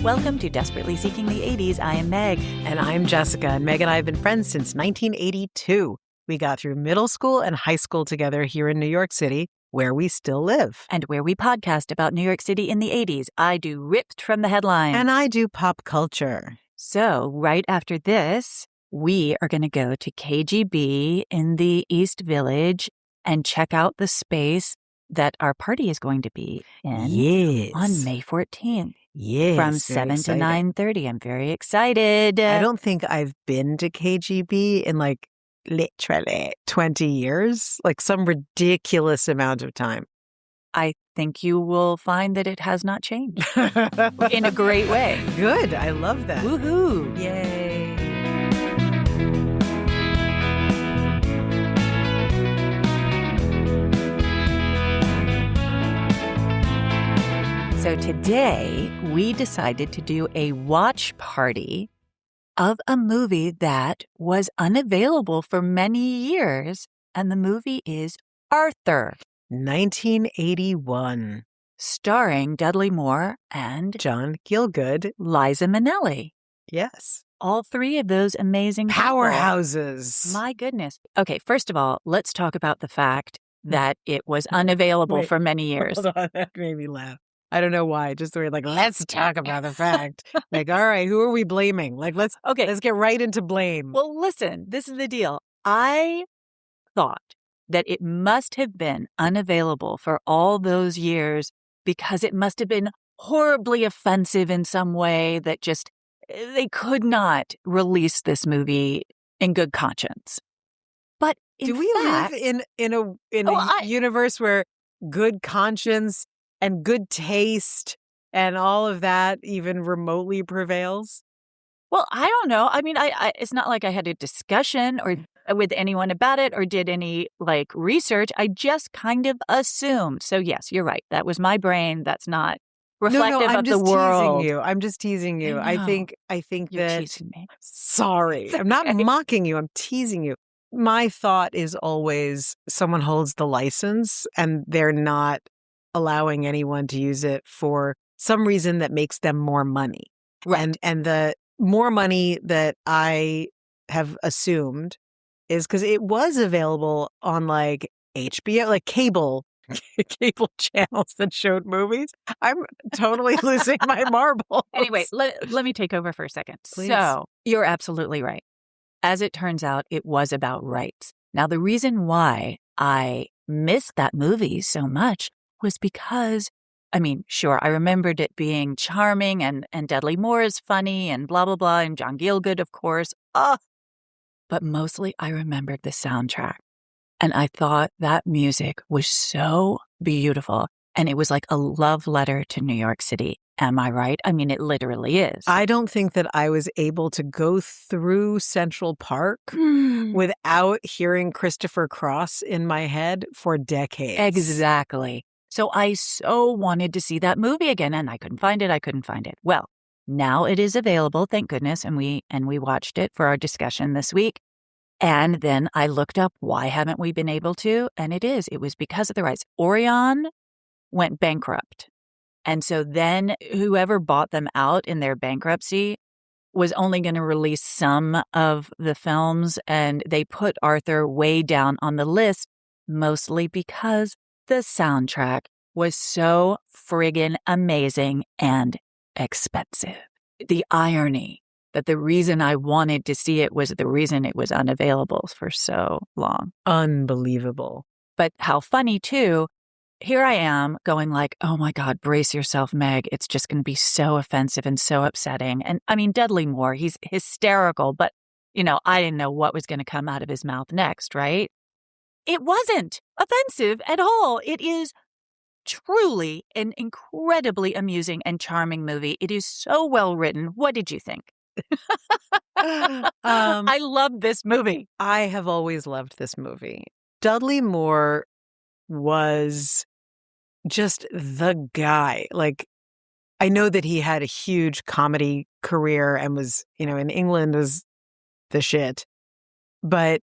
Welcome to Desperately Seeking the 80s. I am Meg. And I'm Jessica. And Meg and I have been friends since 1982. We got through middle school and high school together here in New York City, where we still live. And where we podcast about New York City in the 80s. I do Ripped from the Headlines. And I do pop culture. So right after this, we are going to go to KGB in the East Village and check out the space that our party is going to be in on May 14th. Yes. From 7 to 9:30. I'm very excited. I don't think I've been to KGB in like literally 20 years, like some ridiculous amount of time. I think you will find that it has not changed in a great way. Good. I love that. Woohoo. Yay. So today we decided to do a watch party of a movie that was unavailable for many years, and the movie is Arthur. 1981. Starring Dudley Moore and John Gielgud. Liza Minnelli. Yes. All three of those amazing powerhouses. People. My goodness. Okay, first of all, let's talk about the fact that it was unavailable for many years. Hold on, that made me laugh. I don't know why. Just the way, like, let's talk about the fact. Like, all right, who are we blaming? Like, let's get right into blame. Well, listen, this is the deal. I thought that it must have been unavailable for all those years because it must have been horribly offensive in some way that just they could not release this movie in good conscience. But do we live in a universe where good conscience and good taste and all of that even remotely prevails? Well, I don't know. I mean, I it's not like I had a discussion or with anyone about it or did any like research. I just kind of assumed. So yes, you're right. That was my brain. That's not reflective of the world. I'm just teasing you. I think you're that teasing me. Sorry. I'm not mocking you. I'm teasing you. My thought is always someone holds the license and they're not allowing anyone to use it for some reason that makes them more money. Right. And the more money that I have assumed is because it was available on like HBO, like cable channels that showed movies. I'm totally losing my marbles. Anyway, let me take over for a second. Please. So you're absolutely right. As it turns out, it was about rights. Now, the reason why I missed that movie so much was because, I mean, sure, I remembered it being charming and Dudley Moore is funny and blah, blah, blah, and John Gielgud, of course. But mostly I remembered the soundtrack. And I thought that music was so beautiful. And it was like a love letter to New York City. Am I right? I mean, it literally is. I don't think that I was able to go through Central Park without hearing Christopher Cross in my head for decades. Exactly. So I so wanted to see that movie again, and I couldn't find it. Well, now it is available, thank goodness, and we watched it for our discussion this week. And then I looked up, why haven't we been able to? And it was because of the rights. Orion went bankrupt. And so then whoever bought them out in their bankruptcy was only going to release some of the films, and they put Arthur way down on the list, mostly because the soundtrack was so friggin' amazing and expensive. The irony that the reason I wanted to see it was the reason it was unavailable for so long. Unbelievable. But how funny, too. Here I am going like, oh my God, brace yourself, Meg. It's just going to be so offensive and so upsetting. And I mean, Dudley Moore, he's hysterical, but, I didn't know what was going to come out of his mouth next, right? It wasn't offensive at all. It is truly an incredibly amusing and charming movie. It is so well written. What did you think? I love this movie. I have always loved this movie. Dudley Moore was just the guy. Like, I know that he had a huge comedy career and was, in England was the shit. But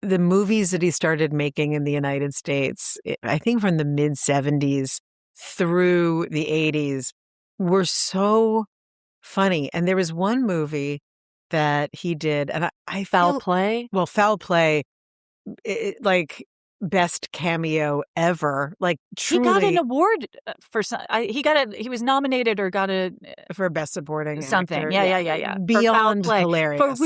the movies that he started making in the United States, I think from the mid 70s through the 80s, were so funny. And there was one movie that he did, and I Foul feel, Play? well, Foul Play, like best cameo ever. Like He got an truly award for some. He was nominated or got a for best supporting something. actor. Yeah. For Foul Beyond Play, hilarious.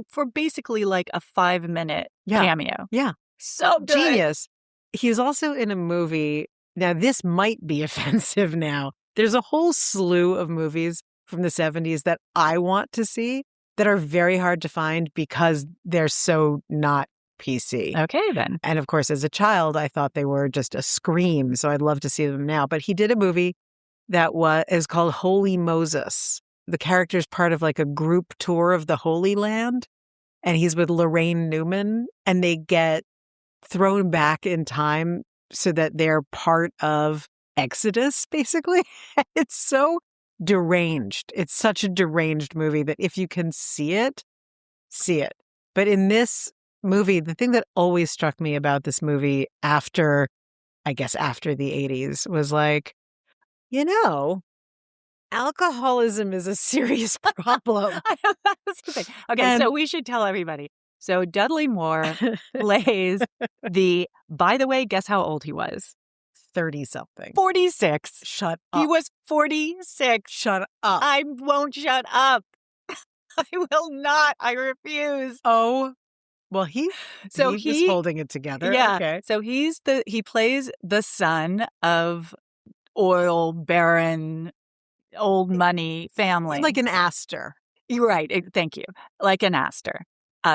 for basically like a 5-minute Yeah. cameo. Yeah. So good. Genius. He was also in a movie. Now, this might be offensive now. There's a whole slew of movies from the 70s that I want to see that are very hard to find because they're so not PC. Okay, then. And of course, as a child, I thought they were just a scream. So I'd love to see them now. But he did a movie that is called Holy Moses. The character's part of like a group tour of the Holy Land. And he's with Lorraine Newman. And they get thrown back in time so that they're part of Exodus, basically. It's so deranged. It's such a deranged movie that if you can see it, see it. But in this movie, the thing that always struck me about this movie after the 80s was like, alcoholism is a serious problem. That's the thing. Okay, so we should tell everybody. So Dudley Moore plays by the way, guess how old he was? 30-something. 46. Shut up. He was 46. Shut up. I won't shut up. I will not. I refuse. Oh, well, he was holding it together. Yeah. Okay. So he plays the son of oil baron, old money family. Like an Astor. You're right. Thank you. Like an Astor.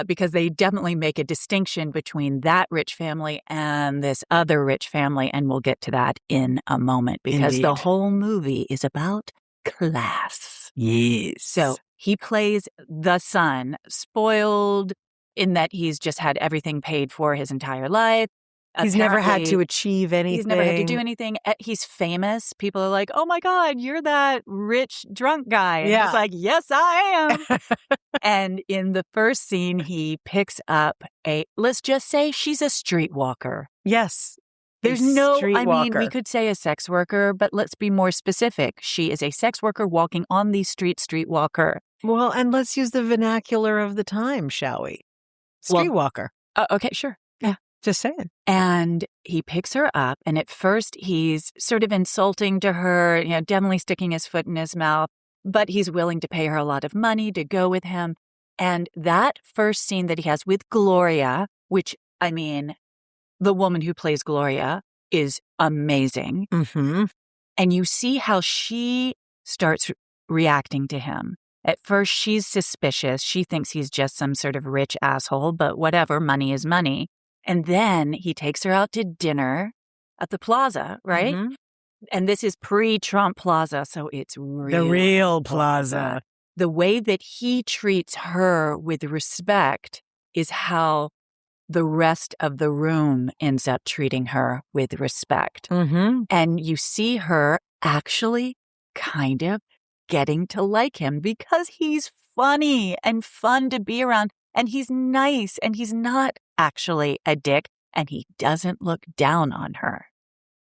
Because they definitely make a distinction between that rich family and this other rich family. And we'll get to that in a moment because Indeed. the whole movie is about class. Yes. So he plays the son, spoiled in that he's just had everything paid for his entire life. He's never had to achieve anything. He's never had to do anything. He's famous. People are like, oh my God, you're that rich drunk guy. And he's like, yes, I am. And in the first scene, he picks up let's just say she's a streetwalker. Yes. There's we could say a sex worker, but let's be more specific. She is a sex worker walking on the streetwalker. Well, and let's use the vernacular of the time, shall we? Streetwalker. Okay, sure. Yeah. Just saying. And he picks her up, and at first he's sort of insulting to her, definitely sticking his foot in his mouth, but he's willing to pay her a lot of money to go with him. And that first scene that he has with Gloria, which, the woman who plays Gloria is amazing. Mm-hmm. And you see how she starts reacting to him. At first, she's suspicious. She thinks he's just some sort of rich asshole, but whatever, money is money. And then he takes her out to dinner at the plaza, right? Mm-hmm. And this is pre-Trump Plaza, so it's real. The real plaza. The way that he treats her with respect is how the rest of the room ends up treating her with respect. Mm-hmm. And you see her actually kind of getting to like him because he's funny and fun to be around. And he's nice and he's not actually a dick and he doesn't look down on her.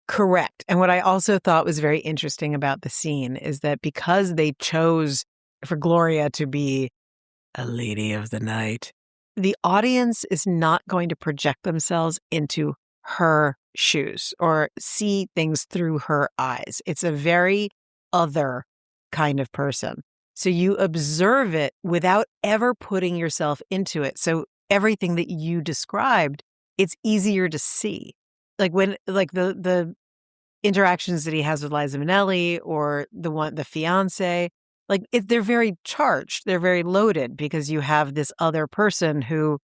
Correct. And what I also thought was very interesting about the scene is that because they chose for Gloria to be a lady of the night, the audience is not going to project themselves into her shoes or see things through her eyes. It's a very other kind of person. So you observe it without ever putting yourself into it. So everything that you described, it's easier to see. Like when, the interactions that he has with Liza Minnelli or the fiance, they're very charged. They're very loaded because you have this other person who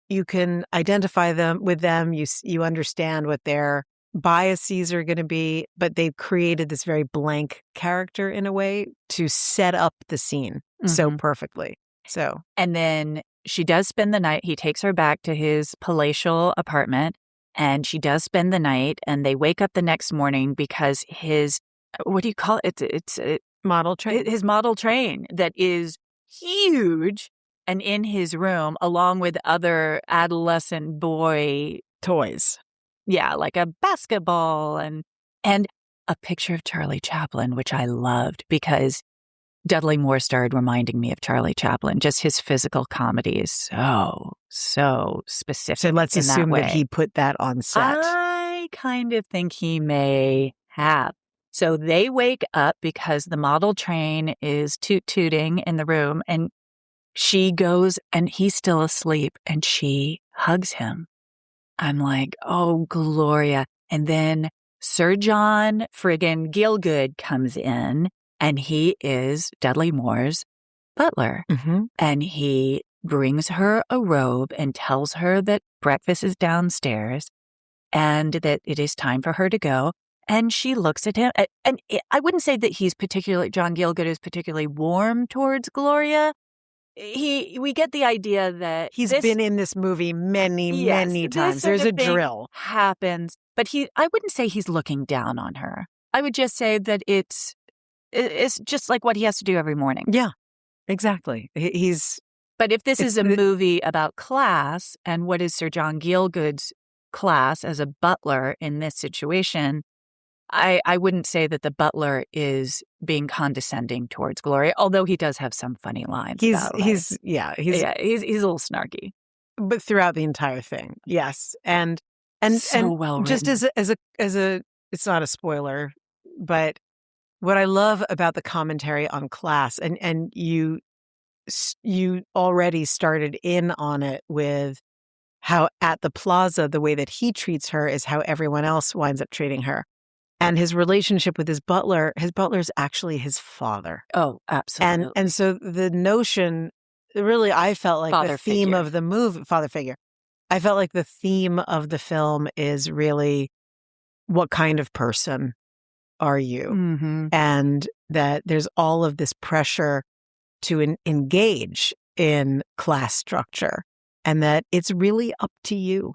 you can identify with them. You understand what their biases are going to be, but they've created this very blank character in a way to set up the scene so perfectly. So, and then she does spend the night. He takes her back to his palatial apartment and she does spend the night and they wake up the next morning because his, what do you call it? It's model train. His model train that is huge and in his room along with other adolescent boy toys. Yeah, like a basketball and a picture of Charlie Chaplin, which I loved because Dudley Moore started reminding me of Charlie Chaplin. Just his physical comedy is so specific. So let's in assume that way. that he put that on set. I kind of think he may have. So they wake up because the model train is toot-tooting in the room, and she goes and he's still asleep and she hugs him. I'm like, oh, Gloria. And then Sir John friggin' Gielgud comes in, and he is Dudley Moore's butler. Mm-hmm. And he brings her a robe and tells her that breakfast is downstairs and that it is time for her to go. And she looks at him. And I wouldn't say that John Gielgud is particularly warm towards Gloria. We get the idea that he's been in this movie many times. There's a drill happens, but I wouldn't say he's looking down on her. I would just say that it's just like what he has to do every morning. Yeah, exactly. But if this is a movie about class, and what is Sir John Gielgud's class as a butler in this situation, I wouldn't say that the butler is being condescending towards Gloria, although he does have some funny lines. He's a little snarky. But throughout the entire thing, yes, and so well written. Just as a, it's not a spoiler, but what I love about the commentary on class, and you already started in on it with how at the plaza the way that he treats her is how everyone else winds up treating her. And his relationship with his butler is actually his father. Oh, absolutely. And so the notion, really, I felt like father the theme figure. of the movie, father figure. I felt like the theme of the film is really, what kind of person are you? Mm-hmm. And that there's all of this pressure to engage in class structure, and that it's really up to you.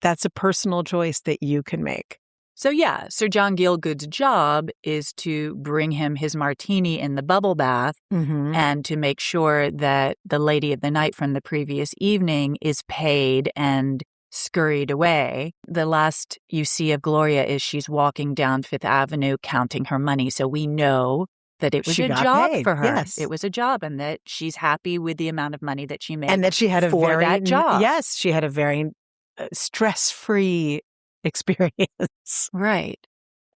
That's a personal choice that you can make. So yeah, Sir John Gielgud's job is to bring him his martini in the bubble bath, mm-hmm. and to make sure that the lady of the night from the previous evening is paid and scurried away. The last you see of Gloria is she's walking down Fifth Avenue counting her money. So we know that it was a job paid. for her. Yes. It was a job, and that she's happy with the amount of money that she made. And that she had that job. Yes, she had a very stress-free experience. Right.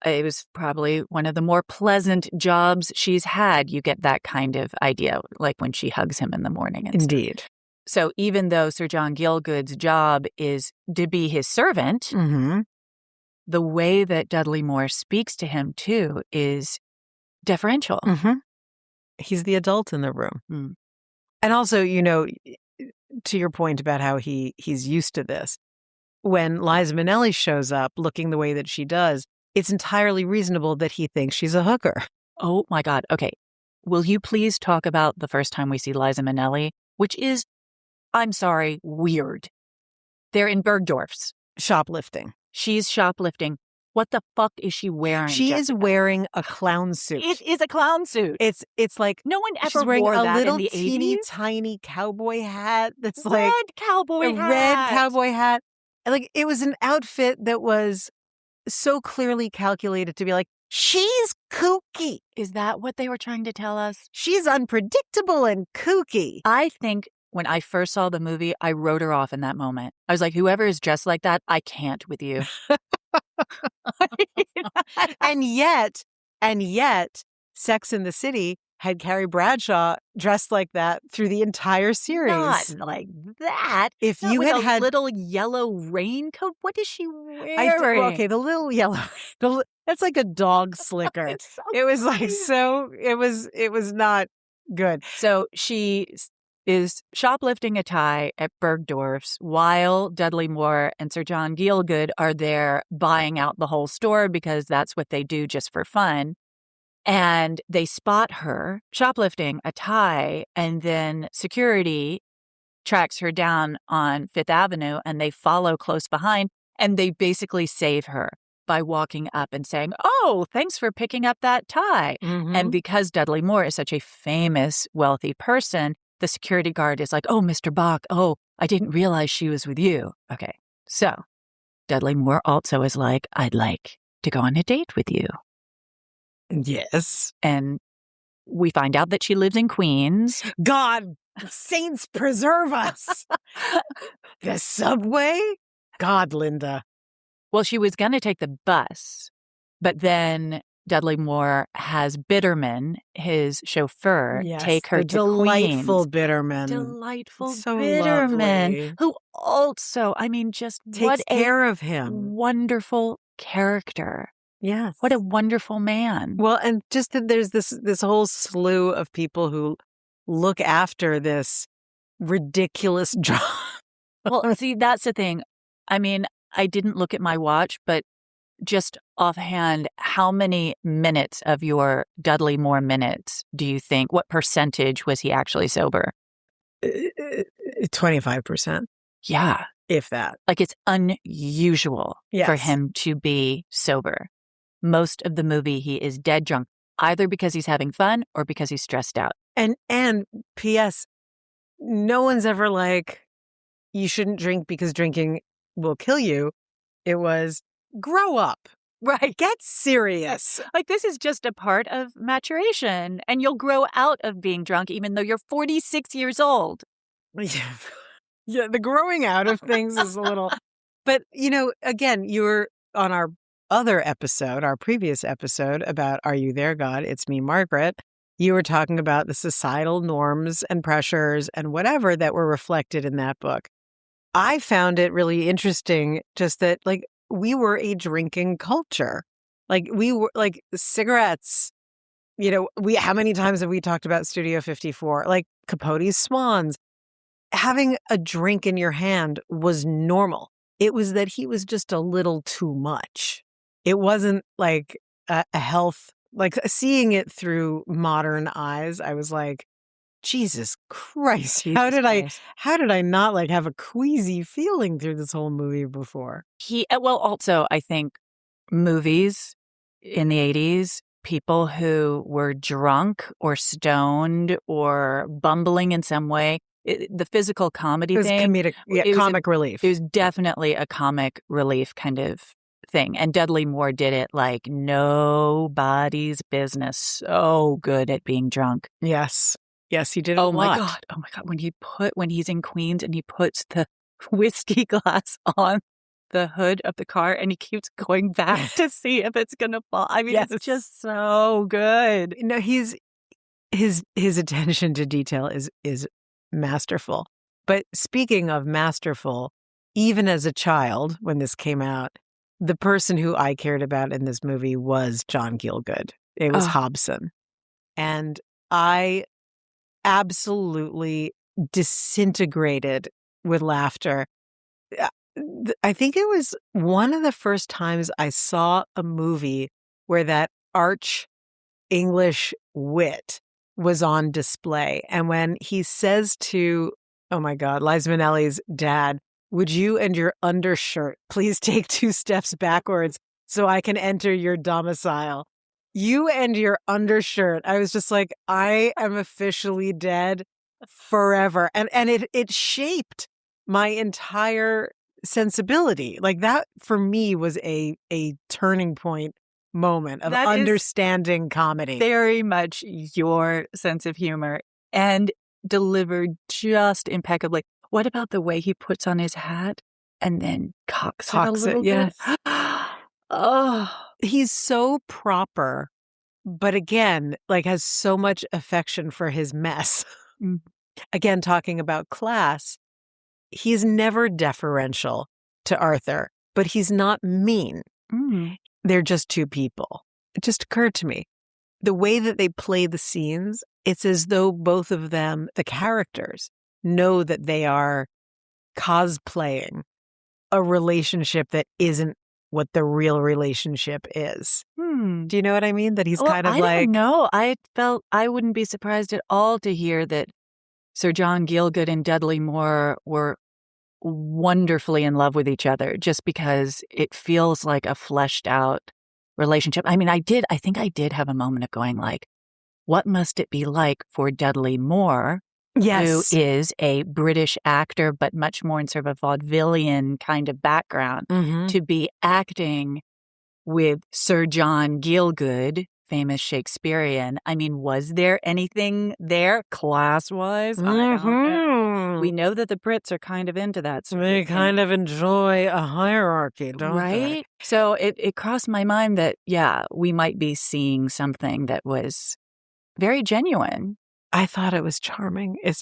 It was probably one of the more pleasant jobs she's had. You get that kind of idea, like when she hugs him in the morning. Indeed. Stuff. So even though Sir John Gielgud's job is to be his servant, mm-hmm. the way that Dudley Moore speaks to him, too, is deferential. Mm-hmm. He's the adult in the room. Mm. And also, to your point about how he's used to this, when Liza Minnelli shows up looking the way that she does, it's entirely reasonable that he thinks she's a hooker. Oh, my God. Okay. Will you please talk about the first time we see Liza Minnelli, which is, I'm sorry, weird. They're in Bergdorf's. Shoplifting. She's shoplifting. What the fuck is she wearing? She is wearing a clown suit. It is a clown suit. It's like no one ever she's wearing wore a that little in the teeny 80s? tiny cowboy hat that's red like cowboy hat. Red cowboy hat. And like it was an outfit that was so clearly calculated to be like, she's kooky. Is that what they were trying to tell us? She's unpredictable and kooky. I think when I first saw the movie, I wrote her off in that moment. I was like, whoever is dressed like that, I can't with you. and yet, Sex and the City had Carrie Bradshaw dressed like that through the entire series. Not like that. If Not you with had a little yellow raincoat, what is she wearing? Okay, the little yellow. That's like a dog slicker. So it was like so. It was not good. So she is shoplifting a tie at Bergdorf's while Dudley Moore and Sir John Gielgud are there buying out the whole store because that's what they do just for fun. And they spot her shoplifting a tie, and then security tracks her down on Fifth Avenue, and they follow close behind, and they basically save her by walking up and saying, "Oh, thanks for picking up that tie." Mm-hmm. And because Dudley Moore is such a famous, wealthy person, the security guard is like, "Oh, Mr. Bach, oh, I didn't realize she was with you." Okay, so Dudley Moore also is like, "I'd like to go on a date with you." Yes. And We find out that she lives in Queens. God, saints preserve us. The subway? God, Linda. Well, she was going to take the bus, but then Dudley Moore has Bitterman, his chauffeur, take her to delightful Queens. Bitterman. Delightful So Bitterman, lovely. who also, I mean, just Takes what care a of him. wonderful character. Yes. What a wonderful man. Well, and just that there's this whole slew of people who look after this ridiculous drama. Well, see, that's the thing. I mean, I didn't look at my watch, but just offhand, how many minutes of your Dudley Moore minutes do you think, what percentage was he actually sober? 25%. Yeah. If that. Like, it's unusual for him to be sober. Most of the movie, he is dead drunk, either because he's having fun or because he's stressed out. And P.S., no one's ever like, you shouldn't drink because drinking will kill you. It was, grow up. Right. Get serious. Like, this is just a part of maturation, and you'll grow out of being drunk even though you're 46 years old. Yeah, the growing out of things is a little... But, again, you were on our other episode, our previous episode about Are You There, God? It's Me, Margaret. You were talking about the societal norms and pressures and whatever that were reflected in that book. I found it really interesting just that, like, we were a drinking culture. Like, we were, like, cigarettes. How many times have we talked about Studio 54? Like, Capote's Swans. Having a drink in your hand was normal. It was that he was just a little too much. It wasn't like a health, like seeing it through modern eyes. I was like, Jesus Christ. How did I not like have a queasy feeling through this whole movie before? Also, I think movies in the 80s, people who were drunk or stoned or bumbling in some way, the physical comedy thing. Comic relief. It was definitely a comic relief kind of thing. And Dudley Moore did it like nobody's business. So good at being drunk. Yes. Yes, he did a lot. Oh my God. When he's in Queens and he puts the whiskey glass on the hood of the car and he keeps going back to see if it's going to fall. I mean, It's just so good. No, his attention to detail is masterful. But speaking of masterful, even as a child, when this came out, the person who I cared about in this movie was John Gielgud. It was Hobson. And I absolutely disintegrated with laughter. I think it was one of the first times I saw a movie where that arch English wit was on display. And when he says to, oh my God, Liza Minnelli's dad, would you and your undershirt please take 2 steps backwards so I can enter your domicile? You and your undershirt. I was just like, I am officially dead forever. And it shaped my entire sensibility. Like that for me was a turning point moment of understanding comedy. Very much your sense of humor and delivered just impeccably. What about the way he puts on his hat and then cocks it a little bit? He's so proper, but again, like has so much affection for his mess. Again, talking about class, he's never deferential to Arthur, but he's not mean. They're just 2 people. It just occurred to me. The way that they play the scenes, it's as though both of them, the characters, know that they are cosplaying a relationship that isn't what the real relationship is. Do you know what I mean? That he's kind of like... I don't know. I felt I wouldn't be surprised at all to hear that Sir John Gielgud and Dudley Moore were wonderfully in love with each other just because it feels like a fleshed out relationship. I mean, I think I did have a moment of going like, what must it be like for Dudley Moore, who is a British actor, but much more in sort of a vaudevillian kind of background, to be acting with Sir John Gielgud, famous Shakespearean. I mean, was there anything there class-wise? I don't know. We know that the Brits are kind of into that sort They of thing. kind of enjoy a hierarchy, don't they? Right? So it crossed my mind that, yeah, we might be seeing something that was very genuine. I thought it was charming. It's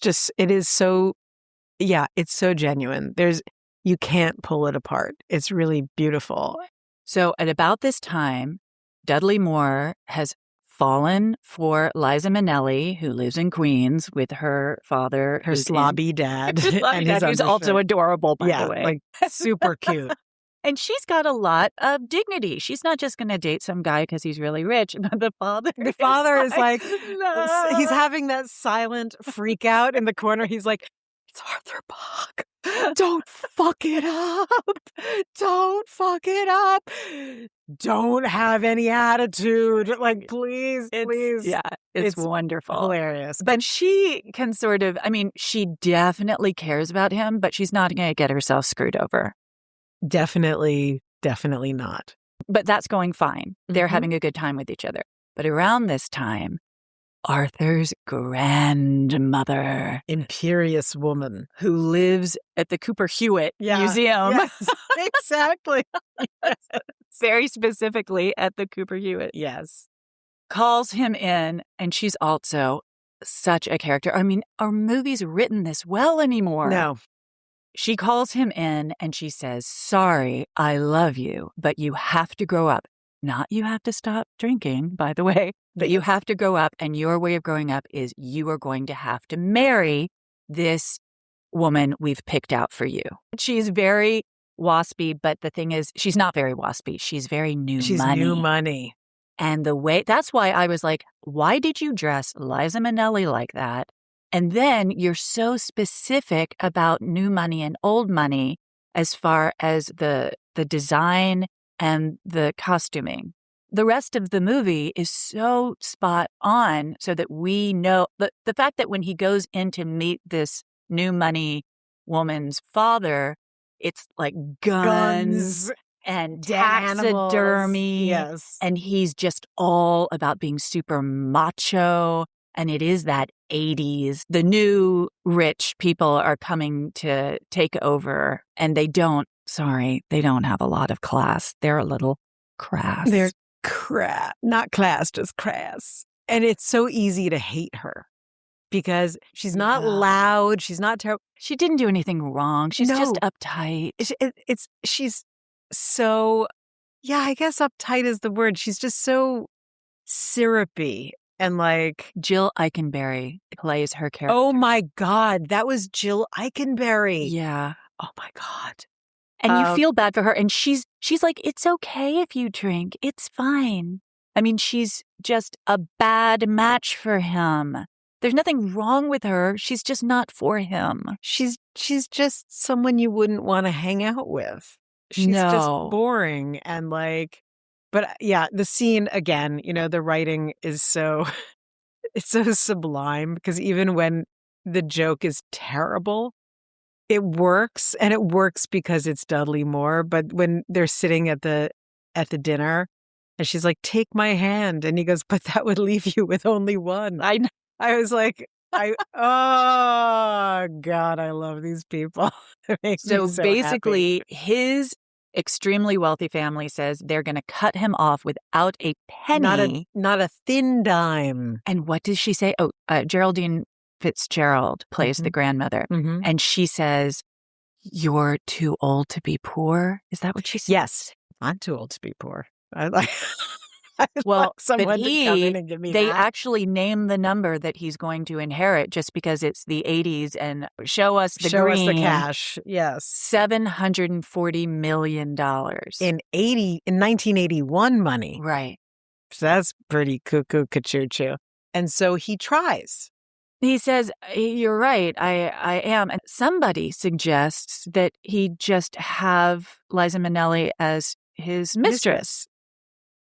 so genuine. You can't pull it apart. It's really beautiful. So at about this time, Dudley Moore has fallen for Liza Minnelli, who lives in Queens with her father. Her slobby dad. And who's also adorable, by the way. Like super cute. And she's got a lot of dignity. She's not just going to date some guy because he's really rich. But the father is like, no. He's having that silent freak out in the corner. He's like, it's Arthur Bach. Don't fuck it up. Don't fuck it up. Don't have any attitude. Like, please. Yeah, it's wonderful. Hilarious. But she can sort of, I mean, she definitely cares about him, but she's not going to get herself screwed over. Definitely not. But that's going fine. They're having a good time with each other. But around this time, Arthur's grandmother, imperious woman, who lives at the Cooper Hewitt Museum. Yes, exactly. Yes. Very specifically at the Cooper Hewitt. Yes. Calls him in, and she's also such a character. I mean, are movies written this well anymore? No. She calls him in and she says, sorry, I love you, but you have to grow up. Not you have to stop drinking, by the way, but you have to grow up, and your way of growing up is you are going to have to marry this woman we've picked out for you. She's very waspy, but the thing is, she's not very waspy. She's very She's new money. And that's why I was like, why did you dress Liza Minnelli like that? And then you're so specific about new money and old money as far as the design and the costuming. The rest of the movie is so spot on so that we know the fact that when he goes in to meet this new money woman's father, it's like guns and taxidermy. Yes. And he's just all about being super macho. And it is that 80s. The new rich people are coming to take over, and they don't have a lot of class. They're a little crass. They're not class, just crass. And it's so easy to hate her because she's not loud. She's not terrible. She didn't do anything wrong. She's just uptight. She's so, I guess uptight is the word. She's just so syrupy. And like Jill Eikenberry plays her character. Oh my God, that was Jill Eikenberry. Yeah. Oh my God. And you feel bad for her. And she's like, it's okay if you drink. It's fine. I mean, she's just a bad match for him. There's nothing wrong with her. She's just not for him. She's just someone you wouldn't want to hang out with. She's just boring and like. But yeah, the scene again, the writing is it's so sublime because even when the joke is terrible, it works, and it works because it's Dudley Moore. But when they're sitting at the dinner and she's like, take my hand. And he goes, but that would leave you with only one. I was like, oh God, I love these people. So basically happy. His extremely wealthy family says they're going to cut him off without a penny. Not a thin dime. And what does she say? Oh, Geraldine Fitzgerald plays the grandmother. Mm-hmm. And she says, you're too old to be poor. Is that what she says? Yes. I'm too old to be poor. Well, someone to come in and give me they that. actually name the number that he's going to inherit just because it's the 80s and show us the green. Cash. Yes. $740 million. In 1981 money. Right. So that's pretty cuckoo ka-choo-choo. And so he tries. He says, you're right, I am. And somebody suggests that he just have Liza Minnelli as his mistress.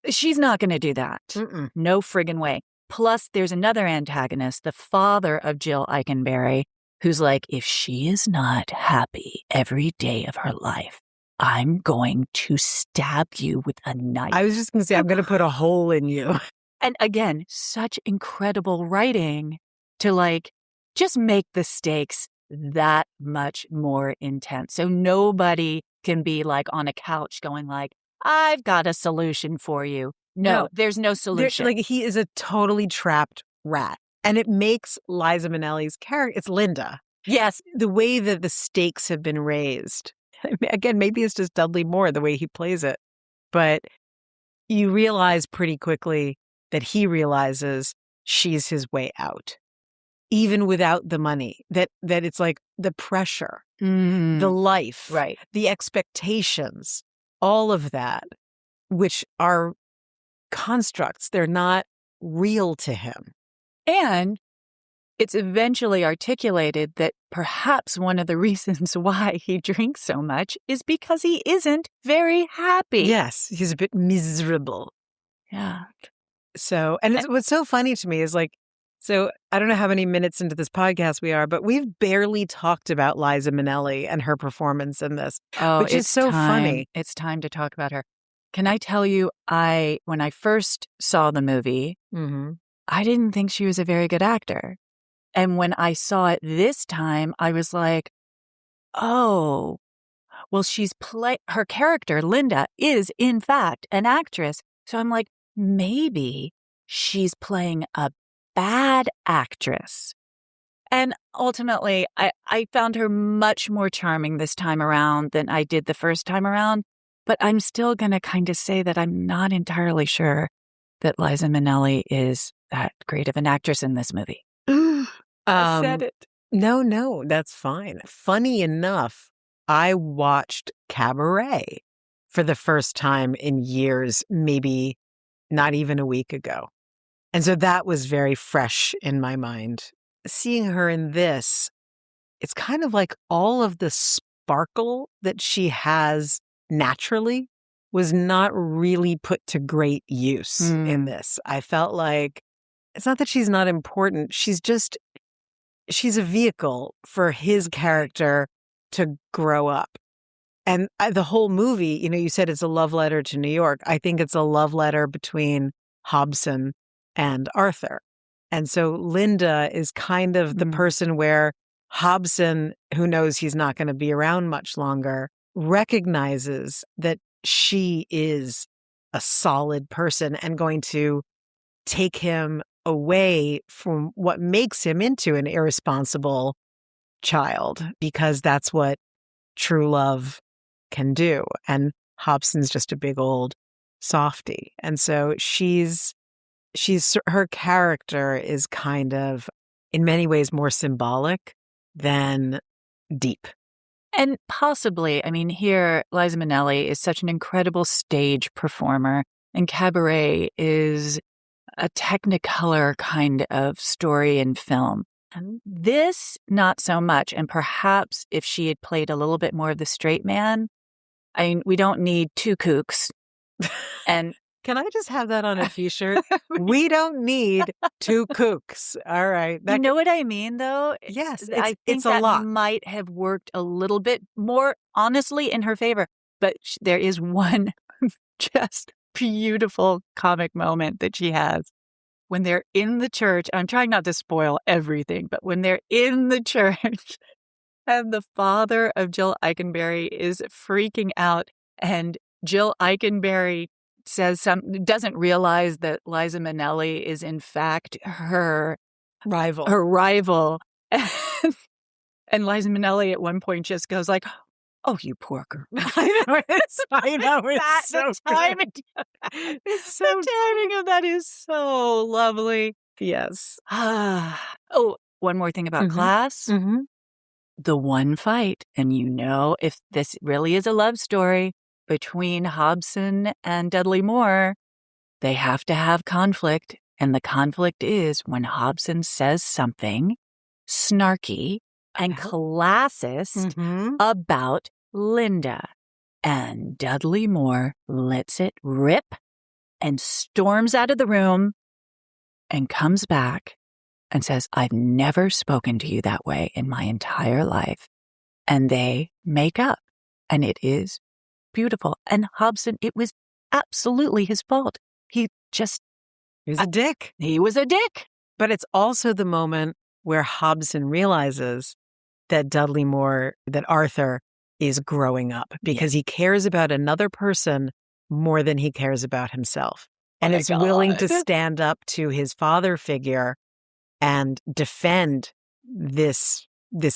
She's not going to do that. Mm-mm. No friggin' way. Plus, there's another antagonist, the father of Jill Eikenberry, who's like, if she is not happy every day of her life, I'm going to stab you with a knife. I was just going to say, I'm going to put a hole in you. And again, such incredible writing to like just make the stakes that much more intense. So nobody can be like on a couch going like, I've got a solution for you. No, there's no solution. Like he is a totally trapped rat. And it makes Liza Minnelli's character, it's Linda. Yes. The way that the stakes have been raised. Again, maybe it's just Dudley Moore, the way he plays it. But you realize pretty quickly that he realizes she's his way out. Even without the money, that it's like the pressure, the life, right, the expectations, all of that, which are constructs. They're not real to him. And it's eventually articulated that perhaps one of the reasons why he drinks so much is because he isn't very happy. Yes, he's a bit miserable. Yeah. So, and what's so funny to me is like, so I don't know how many minutes into this podcast we are, but we've barely talked about Liza Minnelli and her performance in this, which is so funny. It's time to talk about her. Can I tell you, when I first saw the movie, I didn't think she was a very good actor. And when I saw it this time, I was like, oh, well, her character, Linda, is in fact an actress. So I'm like, maybe she's playing a bad actress. And ultimately, I found her much more charming this time around than I did the first time around. But I'm still going to kind of say that I'm not entirely sure that Liza Minnelli is that great of an actress in this movie. I said it. No, that's fine. Funny enough, I watched Cabaret for the first time in years, maybe not even a week ago. And so that was very fresh in my mind. Seeing her in this, it's kind of like all of the sparkle that she has naturally was not really put to great use in this. I felt like it's not that she's not important. She's a vehicle for his character to grow up. And the whole movie, you said it's a love letter to New York. I think it's a love letter between Hobson and Arthur. And so Linda is kind of the person where Hobson, who knows he's not going to be around much longer, recognizes that she is a solid person and going to take him away from what makes him into an irresponsible child, because that's what true love can do. And Hobson's just a big old softy. And so her character is kind of, in many ways, more symbolic than deep. And possibly, I mean, here, Liza Minnelli is such an incredible stage performer, and Cabaret is a technicolor kind of story and film. This, not so much. And perhaps if she had played a little bit more of the straight man, I mean, we don't need two kooks. And can I just have that on a t-shirt? We don't need two kooks. All right. You know what I mean, though? Yes. I think that might have worked a little bit more honestly in her favor. But there is one just beautiful comic moment that she has when they're in the church. I'm trying not to spoil everything, but when they're in the church and the father of Jill Eikenberry is freaking out, and Jill Eikenberry doesn't realize that Liza Minnelli is in fact her rival. And Liza Minnelli at one point just goes like, oh, you poor girl. I know. It's so the timing. The timing of that is so lovely. Yes. Oh, one more thing about class. The one fight, and if this really is a love story between Hobson and Dudley Moore, they have to have conflict. And the conflict is when Hobson says something snarky and classist about Linda. And Dudley Moore lets it rip and storms out of the room and comes back and says, I've never spoken to you that way in my entire life. And they make up. And it is beautiful. And Hobson, it was absolutely his fault. He just He was a dick. He was a dick. But it's also the moment where Hobson realizes that that Arthur is growing up because he cares about another person more than he cares about himself and is willing to stand up to his father figure and defend this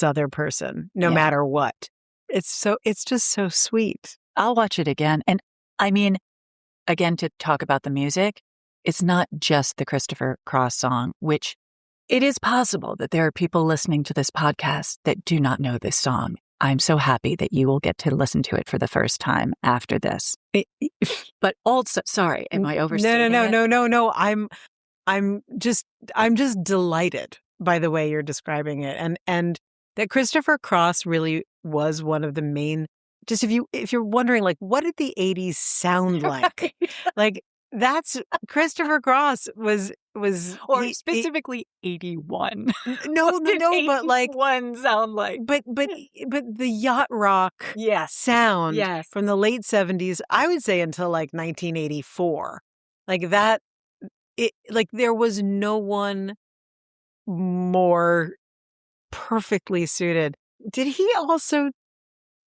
other person no matter what. It's just so sweet. I'll watch it again. And I mean, again, to talk about the music, it's not just the Christopher Cross song, which it is possible that there are people listening to this podcast that do not know this song. I'm so happy that you will get to listen to it for the first time after this. But also, sorry, am I overstating it? No. I'm just delighted by the way you're describing it, and that Christopher Cross really was one of the main. Just if you're wondering, like, what did the 80s sound like? Like, that's Christopher Cross was specifically 81. No, but like one sound like. But the yacht rock sound from the late 70s, I would say until like 1984. Like that, there was no one more perfectly suited. Did he also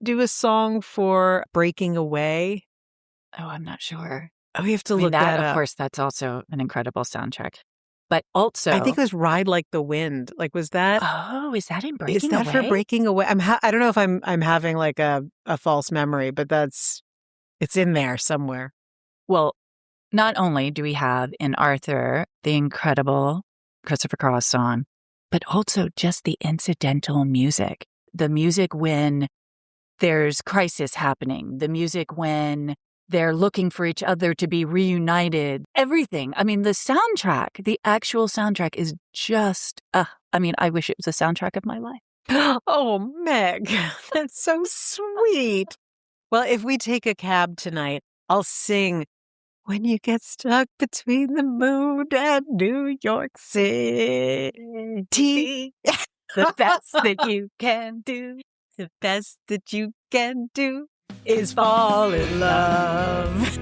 do a song for Breaking Away? Oh, I'm not sure. Oh, we have to look that up. Of course, that's also an incredible soundtrack. But also, I think it was Ride Like the Wind. Like, was that? Oh, is that in Breaking Away? Is that for Breaking Away? I don't know if I'm having like a false memory, but it's in there somewhere. Well, not only do we have in Arthur the incredible Christopher Cross song, but also just the incidental music. The music when there's crisis happening. The music when they're looking for each other to be reunited. Everything. I mean, the soundtrack, the actual soundtrack is just, I wish it was the soundtrack of my life. Oh, Meg, that's so sweet. Well, if we take a cab tonight, I'll sing When You Get Stuck Between the Moon and New York City. The best that you can do. The best that you can do is fall in love.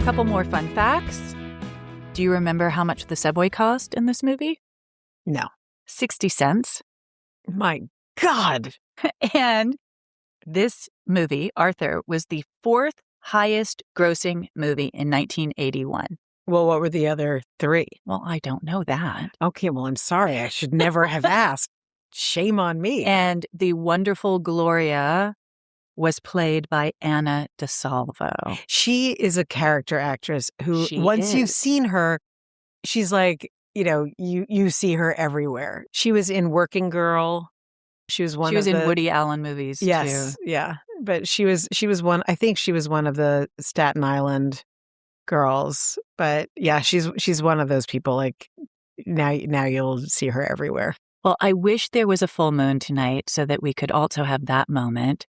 Couple more fun facts. Do you remember how much the subway cost in this movie? No. 60 cents. My God. And this movie, Arthur, was the fourth highest grossing movie in 1981. Well, what were the other three? Well, I don't know that. Okay, well, I'm sorry. I should never have asked. Shame on me. And the wonderful Gloria was played by Anna DeSalvo. She is a character actress who, once you've seen her, she's like, you see her everywhere. She was in Working Girl. She was in Woody Allen movies, too. Yes, yeah. But she was one, I think she was one of the Staten Island girls. But yeah, she's one of those people, like, now you'll see her everywhere. Well, I wish there was a full moon tonight so that we could also have that moment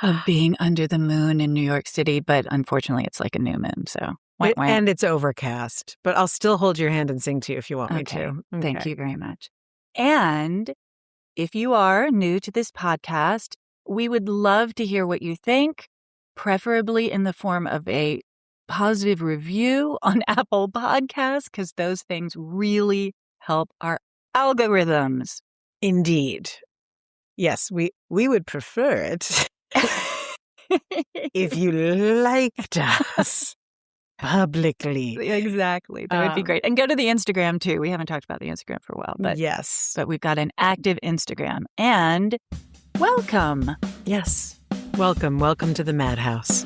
of being under the moon in New York City. But unfortunately, it's like a new moon, so. And it's overcast. But I'll still hold your hand and sing to you if you want me to. Okay. Thank you very much. And if you are new to this podcast, we would love to hear what you think, preferably in the form of a positive review on Apple Podcasts, because those things really help our algorithms. Indeed. Yes, we would prefer it if you liked us publicly. Exactly. That would be great. And go to the Instagram, too. We haven't talked about the Instagram for a while. But yes. But we've got an active Instagram. And welcome. Yes. Welcome to the Madhouse.